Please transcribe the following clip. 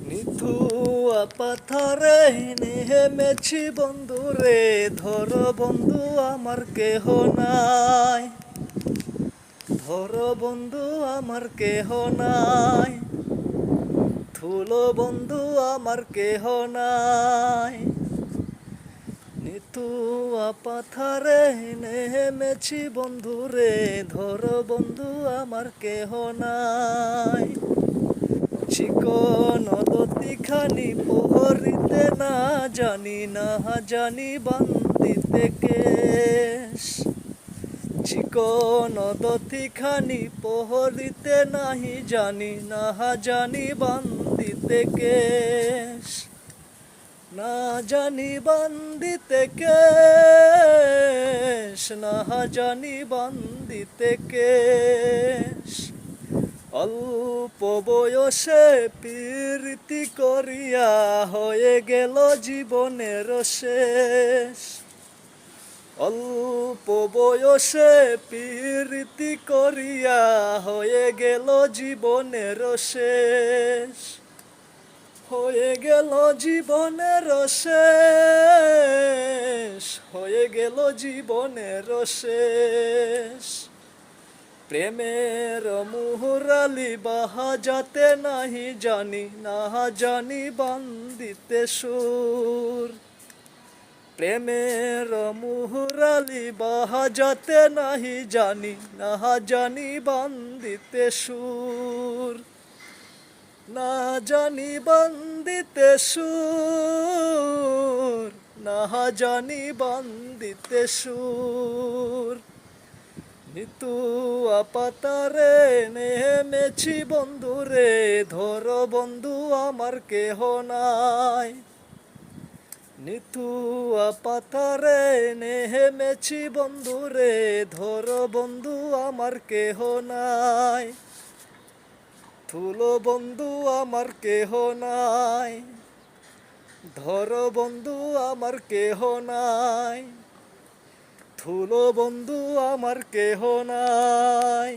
নিথুয়া পাথরে নেমেছি বন্ধুরে, ধর বন্ধু আমার কেহ নাই, ধর বন্ধু আমার কেহ নাই, থুলো বন্ধু আমার কেহ নাই। নিথুয়া পাথরে নেমেছি বন্ধুরে, ধর বন্ধু আমার কেহ নাই। চিকন দতিখানি পোহরিতে না জানি, না জানি বান্দিতে কেশ। চিকন দতিখানি পোহরিতে নাহি জানি, না জানি বান্দিতে কেশ। না জানি বান্দিতে কেশ, না জানি বান্দিতে কেশ। অল্প বয়সে প্রীতি করিয়া হয়ে গেল জীবনের শেষ। অল্প বয়সে প্রীতি করিয়া হয়ে গেল জীবনের শেষ। হয়ে গেল জীবনের শেষ, হয়ে গেল জীবনের শেষ। প্রেমের মুহুরালি বাহাজাতে নাহি জানি, না জানি বান্দিতে সুর। প্রেমের মুহুরালি বাহাজাতে নাহি জানি, না জানি বান্দিতে সুর। না জানি বান্দিতে সুর, না জানি বান্দিতে সুর। নিথুয়া পাতারে নেমেছি বন্ধুরে, ধর বন্ধু আমার কেহ নাই। নিথুয়া পাতারে নেমেছি বন্ধুরে, ধর বন্ধু আমার কেহ নাই। থুলো বন্ধু আমার কেহ নাই, ধর বন্ধু আমার কেহ নাই, থুলো বন্ধু আমার কেহ নাই।